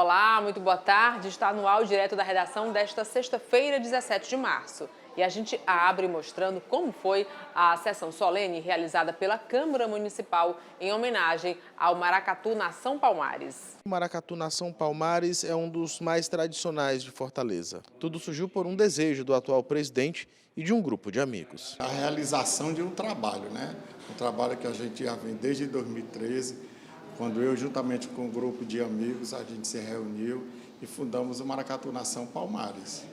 Olá, muito boa tarde. Está no ar direto da redação desta sexta-feira, 17 de março. E a gente abre mostrando como foi a sessão solene realizada pela Câmara Municipal em homenagem ao Maracatu Nação Palmares. O Maracatu Nação Palmares é um dos mais tradicionais de Fortaleza. Tudo surgiu por um desejo do atual presidente e de um grupo de amigos. A realização de um trabalho, né? Um trabalho que a gente já vem desde 2013, quando eu, juntamente com um grupo de amigos, a gente se reuniu e fundamos o Maracatu Nação Palmares.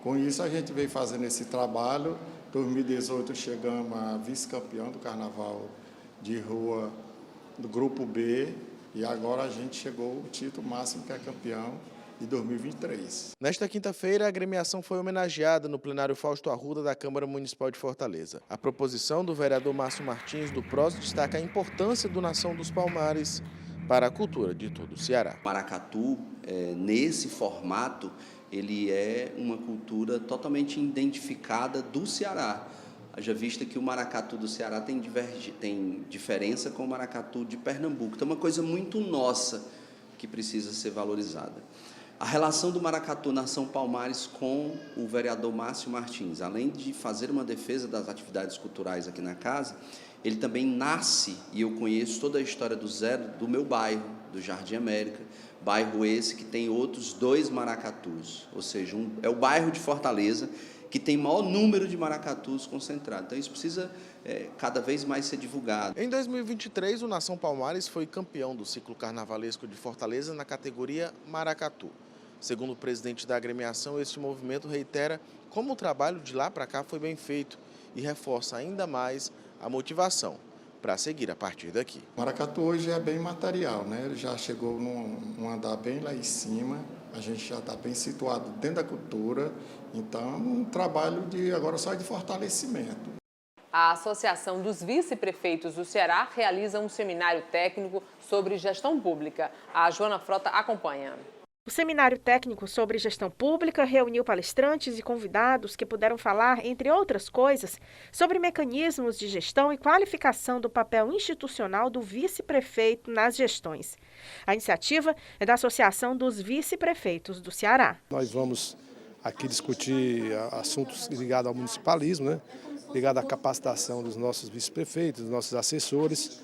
Com isso, a gente veio fazendo esse trabalho. Em 2018, chegamos a vice-campeão do Carnaval de Rua do Grupo B e agora a gente chegou ao título máximo, que é campeão, de 2023. Nesta quinta-feira, a agremiação foi homenageada no plenário Fausto Arruda da Câmara Municipal de Fortaleza. A proposição do vereador Márcio Martins, do PROS, destaca a importância do Nação dos Palmares para a cultura de todo o Ceará. Maracatu, nesse formato, ele é uma cultura totalmente identificada do Ceará. Haja vista que o maracatu do Ceará tem diferença com o maracatu de Pernambuco. Então, é uma coisa muito nossa que precisa ser valorizada. A relação do Maracatu Nação Palmares com o vereador Márcio Martins, além de fazer uma defesa das atividades culturais aqui na casa, ele também nasce, e eu conheço toda a história do zero, do meu bairro, do Jardim América, bairro esse que tem outros 2 maracatus, ou seja, é o bairro de Fortaleza que tem maior número de maracatus concentrado. Então isso precisa cada vez mais ser divulgado. Em 2023, o Nação Palmares foi campeão do ciclo carnavalesco de Fortaleza na categoria Maracatu. Segundo o presidente da agremiação, este movimento reitera como o trabalho de lá para cá foi bem feito e reforça ainda mais a motivação para seguir a partir daqui. O maracatu hoje é bem material, né? Ele já chegou num andar bem lá em cima, a gente já está bem situado dentro da cultura, então um trabalho agora só de fortalecimento. A Associação dos Vice-Prefeitos do Ceará realiza um seminário técnico sobre gestão pública. A Joana Frota acompanha. O seminário técnico sobre gestão pública reuniu palestrantes e convidados que puderam falar, entre outras coisas, sobre mecanismos de gestão e qualificação do papel institucional do vice-prefeito nas gestões. A iniciativa é da Associação dos Vice-Prefeitos do Ceará. Nós vamos aqui discutir assuntos ligados ao municipalismo, né? Ligados à capacitação dos nossos vice-prefeitos, dos nossos assessores,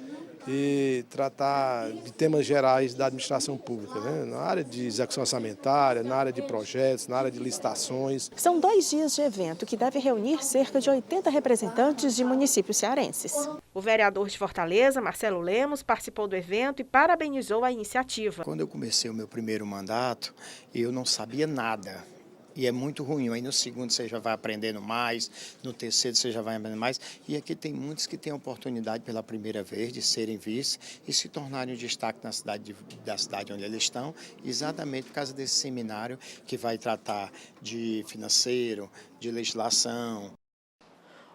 e tratar de temas gerais da administração pública, né? Na área de execução orçamentária, na área de projetos, na área de licitações. São 2 dias de evento que deve reunir cerca de 80 representantes de municípios cearenses. O vereador de Fortaleza, Marcelo Lemos, participou do evento e parabenizou a iniciativa. Quando eu comecei o meu primeiro mandato, eu não sabia nada. E é muito ruim, aí no segundo você já vai aprendendo mais, no terceiro você já vai aprendendo mais. E aqui tem muitos que têm a oportunidade pela primeira vez de serem vice e se tornarem um destaque da cidade onde eles estão, exatamente por causa desse seminário que vai tratar de financeiro, de legislação.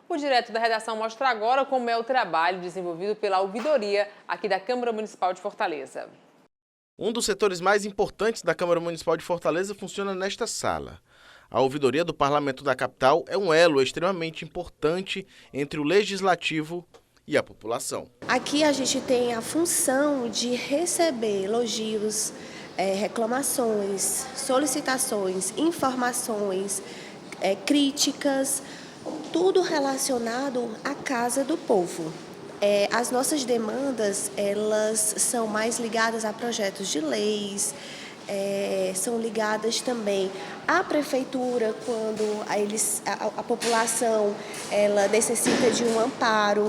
O Direto da Redação mostra agora como é o trabalho desenvolvido pela ouvidoria aqui da Câmara Municipal de Fortaleza. Um dos setores mais importantes da Câmara Municipal de Fortaleza funciona nesta sala. A ouvidoria do Parlamento da Capital é um elo extremamente importante entre o Legislativo e a população. Aqui a gente tem a função de receber elogios, reclamações, solicitações, informações, críticas, tudo relacionado à Casa do Povo. As nossas demandas, elas são mais ligadas a projetos de leis, são ligadas também à prefeitura, quando a população ela necessita de um amparo,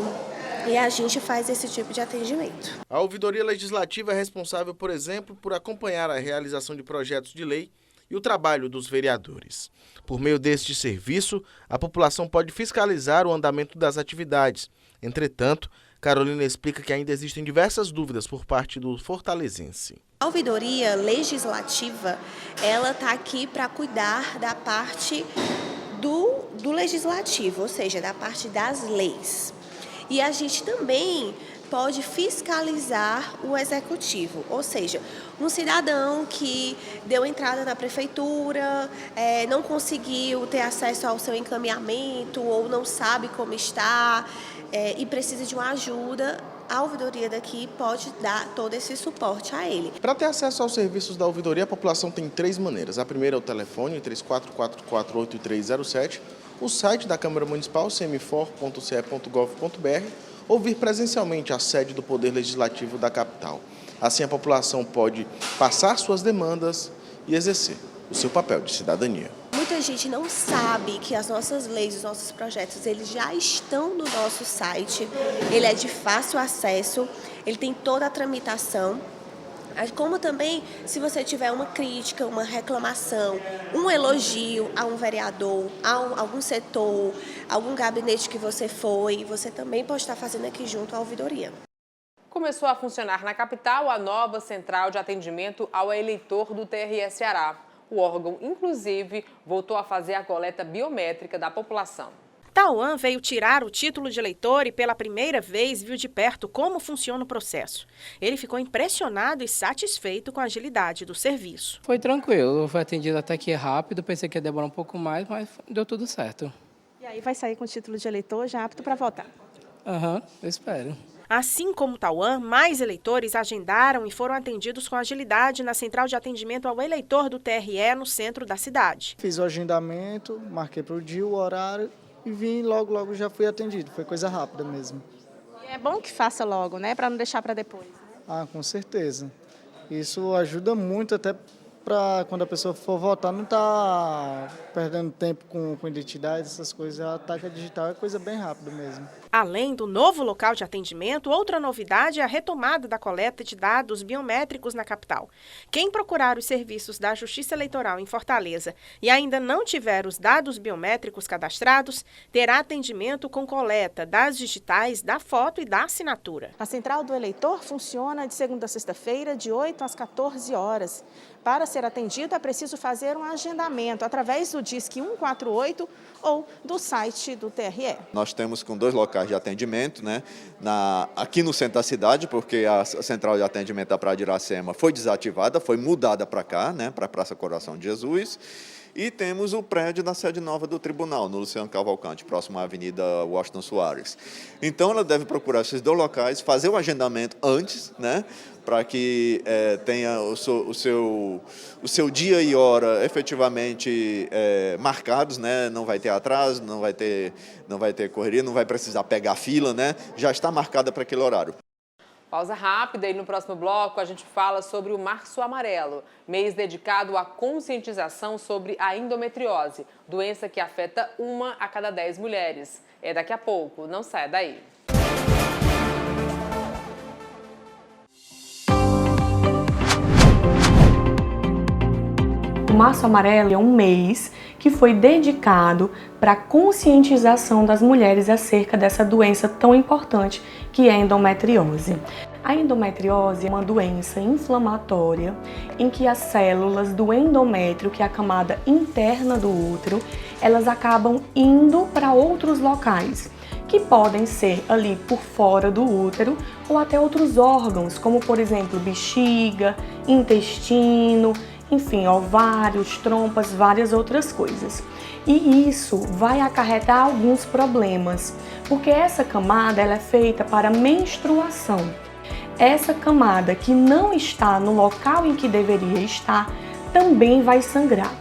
e a gente faz esse tipo de atendimento. A ouvidoria legislativa é responsável, por exemplo, por acompanhar a realização de projetos de lei e o trabalho dos vereadores. Por meio deste serviço, a população pode fiscalizar o andamento das atividades. Entretanto, Carolina explica que ainda existem diversas dúvidas por parte do fortalezense. A ouvidoria legislativa, ela está aqui para cuidar da parte do legislativo, ou seja, da parte das leis. E a gente também pode fiscalizar o executivo, ou seja, um cidadão que deu entrada na prefeitura, não conseguiu ter acesso ao seu encaminhamento ou não sabe como está e precisa de uma ajuda, a ouvidoria daqui pode dar todo esse suporte a ele. Para ter acesso aos serviços da ouvidoria, a população tem 3 maneiras. A primeira é o telefone 3444-8307, o site da Câmara Municipal, cmfor.ce.gov.br, ou vir presencialmente à sede do Poder Legislativo da capital. Assim, a população pode passar suas demandas e exercer o seu papel de cidadania. Muita gente não sabe que as nossas leis, os nossos projetos, eles já estão no nosso site. Ele é de fácil acesso, ele tem toda a tramitação. Como também, se você tiver uma crítica, uma reclamação, um elogio a um vereador, a algum setor, algum gabinete que você foi, você também pode estar fazendo aqui junto à ouvidoria. Começou a funcionar na capital a nova central de atendimento ao eleitor do TRE Ceará. O órgão, inclusive, voltou a fazer a coleta biométrica da população. Tauan veio tirar o título de eleitor e pela primeira vez viu de perto como funciona o processo. Ele ficou impressionado e satisfeito com a agilidade do serviço. Foi tranquilo, foi atendido até que rápido, pensei que ia demorar um pouco mais, mas deu tudo certo. E aí vai sair com o título de eleitor já apto para votar? Eu espero. Assim como Tauan, mais eleitores agendaram e foram atendidos com agilidade na central de atendimento ao eleitor do TRE no centro da cidade. Fiz o agendamento, marquei para o dia, o horário e vim logo já fui atendido. Foi coisa rápida mesmo. E é bom que faça logo, né, para não deixar para depois. Com certeza. Isso ajuda muito até para quando a pessoa for votar não tá perdendo tempo com identidade, essas coisas. A taxa digital é coisa bem rápida mesmo. Além do novo local de atendimento, outra novidade é a retomada da coleta de dados biométricos na capital. Quem procurar os serviços da Justiça Eleitoral em Fortaleza e ainda não tiver os dados biométricos cadastrados, terá atendimento com coleta das digitais, da foto e da assinatura. A Central do Eleitor funciona de segunda a sexta-feira, de 8 às 14 horas. Para ser atendido, é preciso fazer um agendamento através do Disque 148 ou do site do TRE. Nós temos com 2 locais de atendimento, né? Aqui no centro da cidade, porque a central de atendimento da Praia de Iracema foi desativada, foi mudada para cá, né? Para a Praça Coração de Jesus. E temos o prédio da sede nova do tribunal, no Luciano Cavalcante, próximo à Avenida Washington Soares. Então, ela deve procurar esses 2 locais, fazer o agendamento antes, né? Para que tenha o seu dia e hora efetivamente marcados, né? Não vai ter atraso, não vai ter correria, não vai precisar pegar fila, né? Já está marcada para aquele horário. Pausa rápida e no próximo bloco a gente fala sobre o Março Amarelo, mês dedicado à conscientização sobre a endometriose, doença que afeta 1 a cada 10 mulheres. É daqui a pouco, não saia daí. O Março Amarelo é um mês que foi dedicado para a conscientização das mulheres acerca dessa doença tão importante que é a endometriose. A endometriose é uma doença inflamatória em que as células do endométrio, que é a camada interna do útero, elas acabam indo para outros locais, que podem ser ali por fora do útero ou até outros órgãos, como por exemplo bexiga, intestino, enfim, ovários, trompas, várias outras coisas. E isso vai acarretar alguns problemas, porque essa camada ela é feita para menstruação. Essa camada que não está no local em que deveria estar também vai sangrar.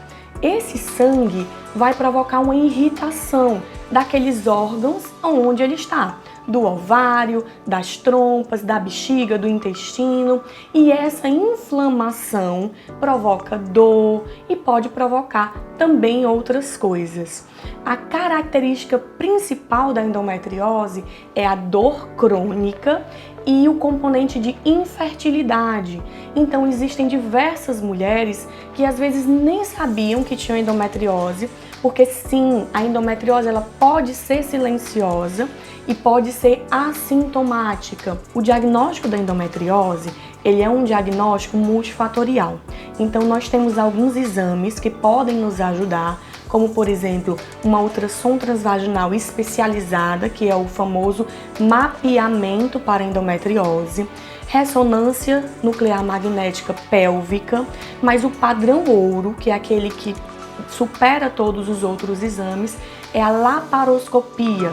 Esse sangue vai provocar uma irritação daqueles órgãos onde ele está, do ovário, das trompas, da bexiga, do intestino, e essa inflamação provoca dor e pode provocar também outras coisas. A característica principal da endometriose é a dor crônica e o componente de infertilidade. Então existem diversas mulheres que às vezes nem sabiam que tinham endometriose, porque sim, a endometriose ela pode ser silenciosa e pode ser assintomática. O diagnóstico da endometriose, ele é um diagnóstico multifatorial. Então nós temos alguns exames que podem nos ajudar, como por exemplo, uma ultrassom transvaginal especializada, que é o famoso mapeamento para endometriose, ressonância nuclear magnética pélvica, mas o padrão ouro, que é aquele que supera todos os outros exames, é a laparoscopia.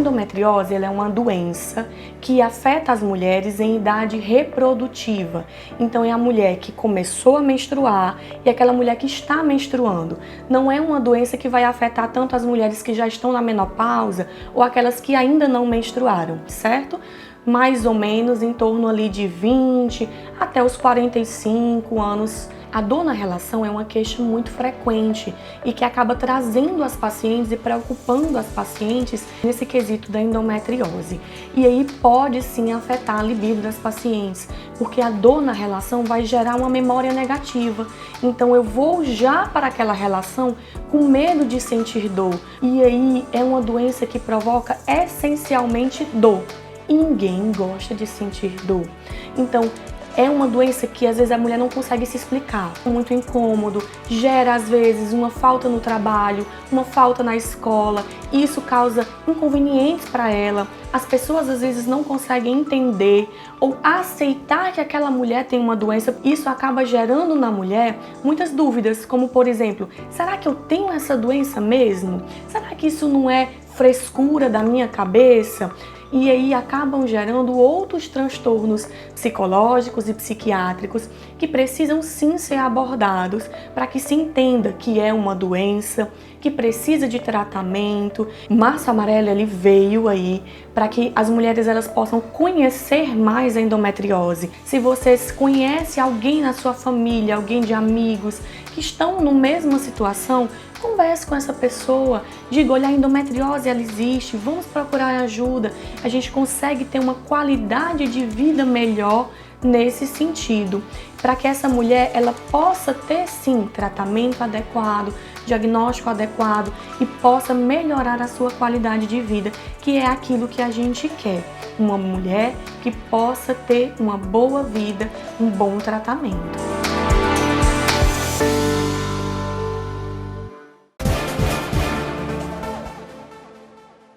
endometriose ela é uma doença que afeta as mulheres em idade reprodutiva. Então é a mulher que começou a menstruar e aquela mulher que está menstruando. Não é uma doença que vai afetar tanto as mulheres que já estão na menopausa ou aquelas que ainda não menstruaram, certo? Mais ou menos em torno ali de 20 até os 45 anos. A dor na relação é uma queixa muito frequente e que acaba trazendo as pacientes e preocupando as pacientes nesse quesito da endometriose. E aí pode sim afetar a libido das pacientes, porque a dor na relação vai gerar uma memória negativa. Então eu vou já para aquela relação com medo de sentir dor. E aí é uma doença que provoca essencialmente dor. E ninguém gosta de sentir dor. Então, é uma doença que às vezes a mulher não consegue se explicar. Muito incômodo, gera às vezes uma falta no trabalho, uma falta na escola. E isso causa inconvenientes para ela. As pessoas às vezes não conseguem entender ou aceitar que aquela mulher tem uma doença. Isso acaba gerando na mulher muitas dúvidas, como por exemplo, será que eu tenho essa doença mesmo? Será que isso não é frescura da minha cabeça? E aí acabam gerando outros transtornos psicológicos e psiquiátricos que precisam sim ser abordados para que se entenda que é uma doença, que precisa de tratamento. Março Amarelo ele veio aí para que as mulheres elas possam conhecer mais a endometriose. Se vocês conhecem alguém na sua família, alguém de amigos que estão na mesma situação, converse com essa pessoa, diga, olha, a endometriose ela existe, vamos procurar ajuda. A gente consegue ter uma qualidade de vida melhor nesse sentido, para que essa mulher ela possa ter sim tratamento adequado, diagnóstico adequado e possa melhorar a sua qualidade de vida, que é aquilo que a gente quer. Uma mulher que possa ter uma boa vida, um bom tratamento.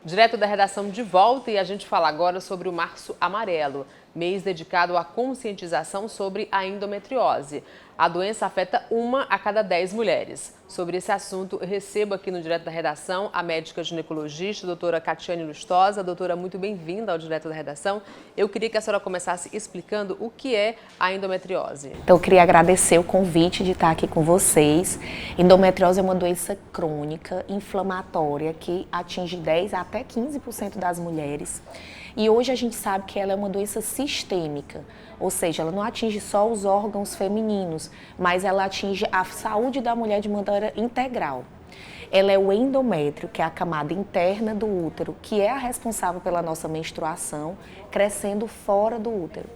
Direto da redação de volta, e a gente fala agora sobre o Março Amarelo, mês dedicado à conscientização sobre a endometriose. A doença afeta 1 a cada 10 mulheres. Sobre esse assunto, recebo aqui no Direto da Redação a médica ginecologista, doutora Catiane Lustosa. Doutora, muito bem-vinda ao Direto da Redação. Eu queria que a senhora começasse explicando o que é a endometriose. Então, eu queria agradecer o convite de estar aqui com vocês. Endometriose é uma doença crônica, inflamatória, que atinge 10 até 15% das mulheres. E hoje a gente sabe que ela é uma doença sistêmica, ou seja, ela não atinge só os órgãos femininos, mas ela atinge a saúde da mulher de maneira integral. Ela é o endométrio, que é a camada interna do útero, que é a responsável pela nossa menstruação, crescendo fora do útero.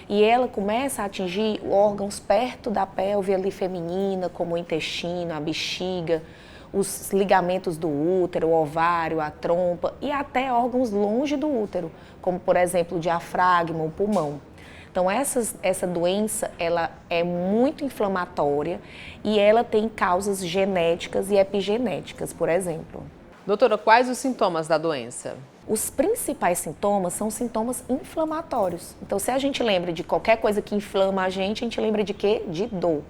E ela começa a atingir órgãos perto da pelve ali feminina, como o intestino, a bexiga, os ligamentos do útero, o ovário, a trompa e até órgãos longe do útero, como por exemplo o diafragma, o pulmão. Então essa doença ela é muito inflamatória e ela tem causas genéticas e epigenéticas, por exemplo. Doutora, quais os sintomas da doença? Os principais sintomas são sintomas inflamatórios. Então se a gente lembra de qualquer coisa que inflama a gente lembra de quê? De dor.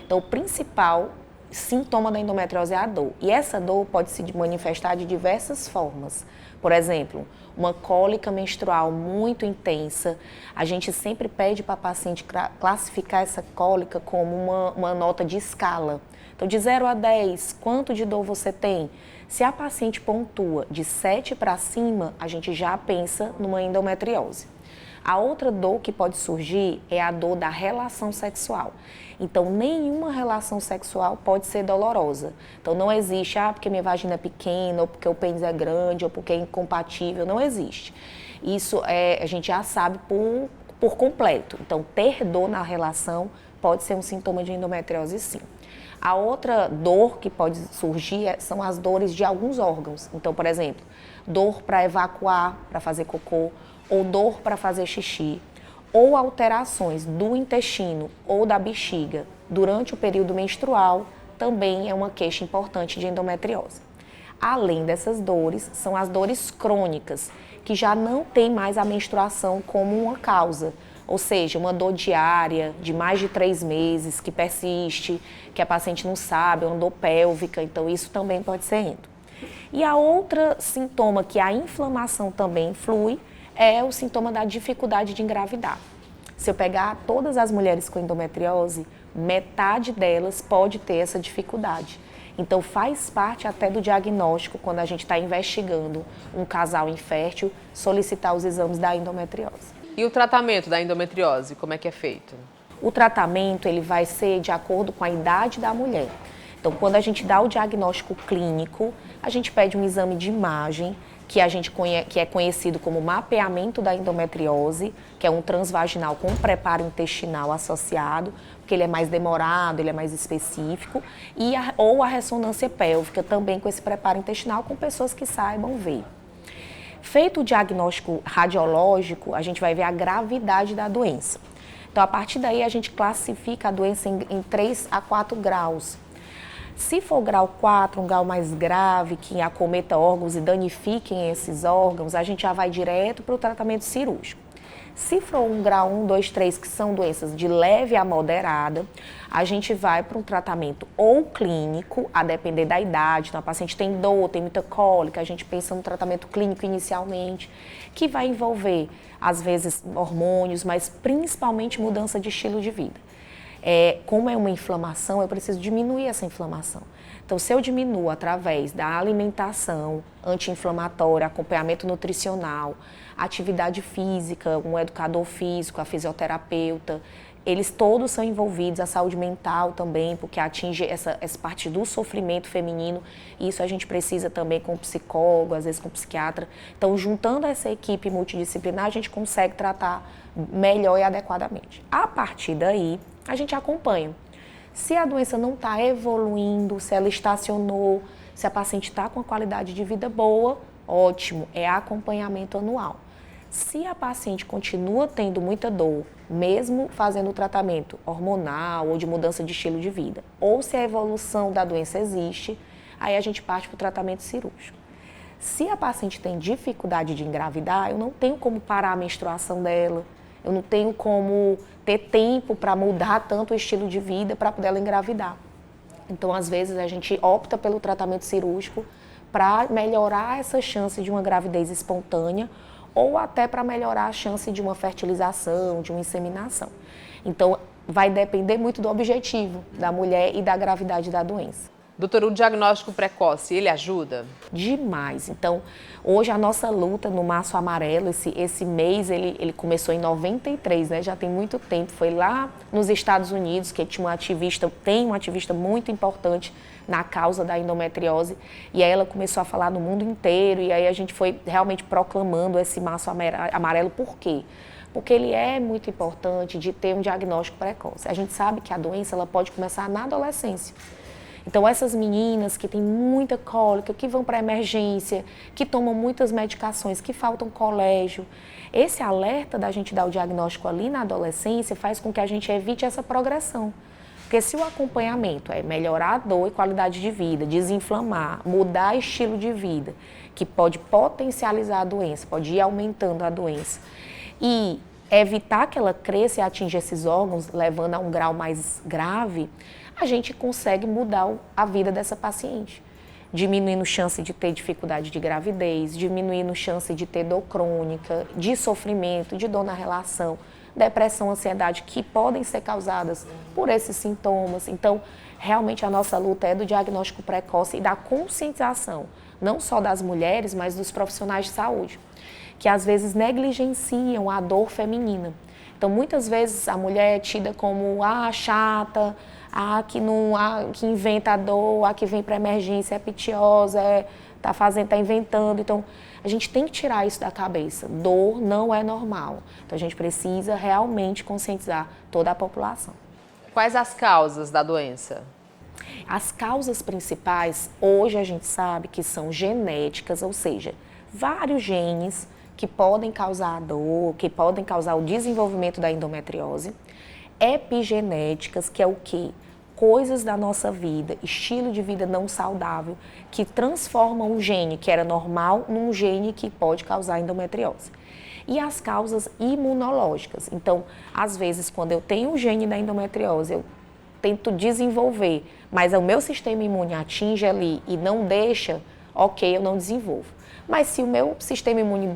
Então o principal sintoma da endometriose é a dor. E essa dor pode se manifestar de diversas formas. Por exemplo, uma cólica menstrual muito intensa. A gente sempre pede para a paciente classificar essa cólica como uma nota de escala. Então, de 0 a 10, quanto de dor você tem? Se a paciente pontua de 7 para cima, a gente já pensa numa endometriose. A outra dor que pode surgir é a dor da relação sexual. Então, nenhuma relação sexual pode ser dolorosa. Então, não existe, porque minha vagina é pequena, ou porque o pênis é grande, ou porque é incompatível, não existe. Isso a gente já sabe por completo. Então, ter dor na relação pode ser um sintoma de endometriose, sim. A outra dor que pode surgir são as dores de alguns órgãos. Então, por exemplo, dor para evacuar, para fazer cocô, ou dor para fazer xixi, ou alterações do intestino ou da bexiga durante o período menstrual, também é uma queixa importante de endometriose. Além dessas dores, são as dores crônicas, que já não tem mais a menstruação como uma causa, ou seja, uma dor diária de mais de 3 meses, que persiste, que a paciente não sabe, uma dor pélvica, então isso também pode ser endo. E a outra sintoma que a inflamação também influi é o sintoma da dificuldade de engravidar. Se eu pegar todas as mulheres com endometriose, metade delas pode ter essa dificuldade. Então faz parte até do diagnóstico, quando a gente está investigando um casal infértil, solicitar os exames da endometriose. E o tratamento da endometriose, como é que é feito? O tratamento ele vai ser de acordo com a idade da mulher. Então, quando a gente dá o diagnóstico clínico, a gente pede um exame de imagem, que é conhecido como mapeamento da endometriose, que é um transvaginal com preparo intestinal associado, porque ele é mais demorado, ele é mais específico, ou a ressonância pélvica, também com esse preparo intestinal, com pessoas que saibam ver. Feito o diagnóstico radiológico, a gente vai ver a gravidade da doença. Então, a partir daí, a gente classifica a doença em 3 a 4 graus. Se for grau 4, um grau mais grave, que acometa órgãos e danifiquem esses órgãos, a gente já vai direto para o tratamento cirúrgico. Se for um grau 1, 2, 3, que são doenças de leve a moderada, a gente vai para um tratamento ou clínico, a depender da idade. Então, a paciente tem dor, tem muita cólica, a gente pensa no tratamento clínico inicialmente, que vai envolver, às vezes, hormônios, mas principalmente mudança de estilo de vida. Como é uma inflamação, eu preciso diminuir essa inflamação. Então, se eu diminuo através da alimentação anti-inflamatória, acompanhamento nutricional, atividade física, um educador físico, a fisioterapeuta, eles todos são envolvidos, a saúde mental também, porque atinge essa parte do sofrimento feminino, e isso a gente precisa também com psicólogo, às vezes com psiquiatra. Então, juntando essa equipe multidisciplinar, a gente consegue tratar melhor e adequadamente. A partir daí, a gente acompanha. Se a doença não está evoluindo, se ela estacionou, se a paciente está com a qualidade de vida boa, ótimo, é acompanhamento anual. Se a paciente continua tendo muita dor, mesmo fazendo o tratamento hormonal ou de mudança de estilo de vida, ou se a evolução da doença existe, aí a gente parte para o tratamento cirúrgico. Se a paciente tem dificuldade de engravidar, eu não tenho como parar a menstruação dela, eu não tenho como ter tempo para mudar tanto o estilo de vida para poder ela engravidar. Então, às vezes, a gente opta pelo tratamento cirúrgico para melhorar essa chance de uma gravidez espontânea ou até para melhorar a chance de uma fertilização, de uma inseminação. Então, vai depender muito do objetivo da mulher e da gravidade da doença. Doutor, o diagnóstico precoce, ele ajuda? Demais. Então, hoje a nossa luta no Março Amarelo, esse mês, ele começou em 93, né? Já tem muito tempo. Foi lá nos Estados Unidos que tem uma ativista muito importante na causa da endometriose. E aí ela começou a falar no mundo inteiro. E aí a gente foi realmente proclamando esse Março Amarelo. Por quê? Porque ele é muito importante de ter um diagnóstico precoce. A gente sabe que a doença ela pode começar na adolescência. Então, essas meninas que têm muita cólica, que vão para a emergência, que tomam muitas medicações, que faltam colégio, esse alerta da gente dar o diagnóstico ali na adolescência faz com que a gente evite essa progressão. Porque se o acompanhamento é melhorar a dor e qualidade de vida, desinflamar, mudar estilo de vida, que pode potencializar a doença, pode ir aumentando a doença, e evitar que ela cresça e atinja esses órgãos, levando a um grau mais grave, a gente consegue mudar a vida dessa paciente, diminuindo chance de ter dificuldade de gravidez, diminuindo chance de ter dor crônica, de sofrimento, de dor na relação, depressão, ansiedade, que podem ser causadas por esses sintomas. Então, realmente a nossa luta é do diagnóstico precoce e da conscientização, não só das mulheres, mas dos profissionais de saúde, que às vezes negligenciam a dor feminina. Então, muitas vezes a mulher é tida como chata, que inventa a dor, que vem para emergência, é pitiosa, tá inventando. Então, a gente tem que tirar isso da cabeça. Dor não é normal. Então, a gente precisa realmente conscientizar toda a população. Quais as causas da doença? As causas principais, hoje a gente sabe que são genéticas, ou seja, vários genes que podem causar a dor, que podem causar o desenvolvimento da endometriose. Epigenéticas, que é o quê? Coisas da nossa vida, estilo de vida não saudável, que transformam um gene que era normal num gene que pode causar endometriose. E as causas imunológicas. Então, às vezes, quando eu tenho o gene da endometriose, eu tento desenvolver, mas o meu sistema imune atinge ali e não deixa, ok, eu não desenvolvo. Mas se o meu sistema imune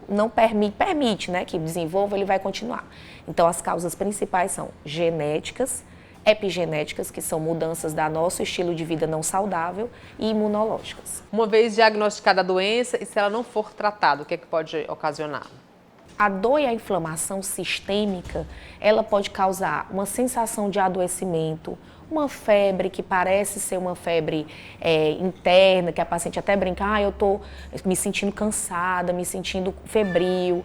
não permite, né, que desenvolva, ele vai continuar. Então, as causas principais são genéticas, epigenéticas, que são mudanças do nosso estilo de vida não saudável, e imunológicas. Uma vez diagnosticada a doença, e se ela não for tratada, o que é que pode ocasionar? A dor e a inflamação sistêmica, ela pode causar uma sensação de adoecimento, uma febre que parece ser uma febre interna, que a paciente até brinca, eu estou me sentindo cansada, me sentindo febril,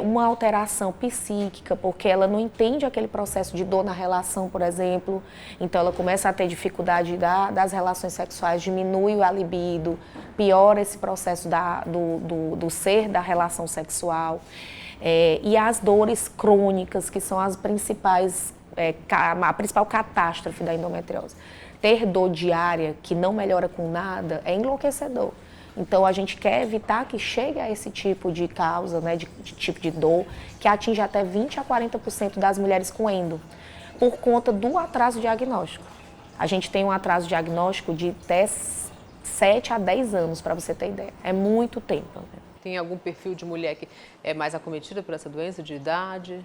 uma alteração psíquica, porque ela não entende aquele processo de dor na relação, por exemplo, então ela começa a ter dificuldade das relações sexuais, diminui a libido, piora esse processo do ser da relação sexual, e as dores crônicas, que são as principais a principal catástrofe da endometriose. Ter dor diária que não melhora com nada é enlouquecedor. Então, a gente quer evitar que chegue a esse tipo de causa, né, de tipo de dor, que atinge até 20% a 40% das mulheres com endo, por conta do atraso diagnóstico. A gente tem um atraso diagnóstico de até 7 a 10 anos, para você ter ideia. É muito tempo. Né? Tem algum perfil de mulher que é mais acometida por essa doença, de idade?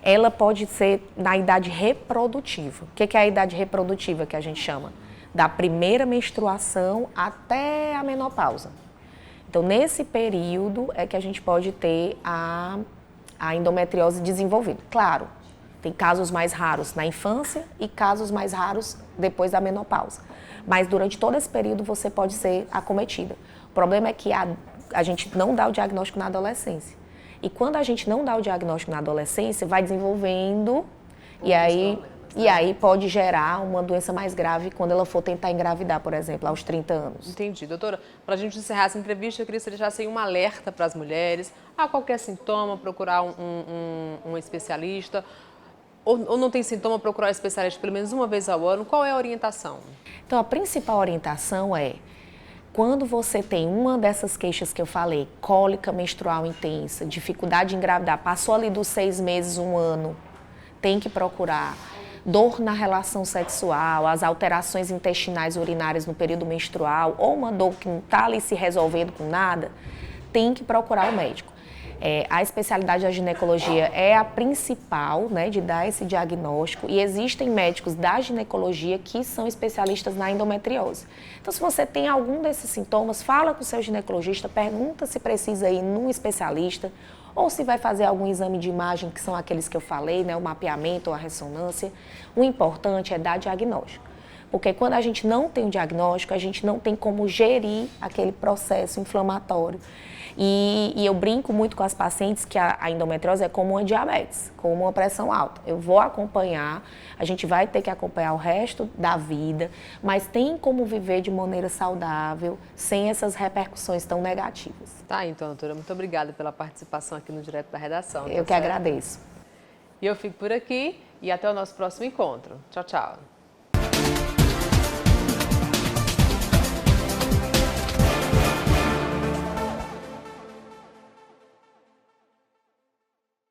Ela pode ser na idade reprodutiva. O que é a idade reprodutiva que a gente chama? Da primeira menstruação até a menopausa. Então, nesse período é que a gente pode ter a endometriose desenvolvida. Claro, tem casos mais raros na infância e casos mais raros depois da menopausa. Mas durante todo esse período você pode ser acometida. O problema é que a gente não dá o diagnóstico na adolescência. E quando a gente não dá o diagnóstico na adolescência, vai desenvolvendo e aí pode gerar uma doença mais grave quando ela for tentar engravidar, por exemplo, aos 30 anos. Entendi. Doutora, para a gente encerrar essa entrevista, eu queria que você deixasse aí um alerta para as mulheres. Qualquer sintoma, procurar um especialista. Ou não tem sintoma, procurar um especialista pelo menos uma vez ao ano. Qual é a orientação? Então, a principal orientação é: quando você tem uma dessas queixas que eu falei, cólica menstrual intensa, dificuldade de engravidar, passou ali dos 6 meses, 1 ano, tem que procurar. Dor na relação sexual, as alterações intestinais urinárias no período menstrual, ou uma dor que não está ali se resolvendo com nada, tem que procurar o médico. A especialidade da ginecologia é a principal, né, de dar esse diagnóstico, e existem médicos da ginecologia que são especialistas na endometriose. Então, se você tem algum desses sintomas, fala com o seu ginecologista, pergunta se precisa ir num especialista ou se vai fazer algum exame de imagem, que são aqueles que eu falei, né, o mapeamento ou a ressonância. O importante é dar diagnóstico. Porque quando a gente não tem o diagnóstico, a gente não tem como gerir aquele processo inflamatório. E eu brinco muito com as pacientes que a endometriose é como uma diabetes, como uma pressão alta. Eu vou acompanhar, a gente vai ter que acompanhar o resto da vida, mas tem como viver de maneira saudável, sem essas repercussões tão negativas. Tá, então, doutora, muito obrigada pela participação aqui no Direto da Redação. Eu que agradeço. E eu fico por aqui e até o nosso próximo encontro. Tchau, tchau.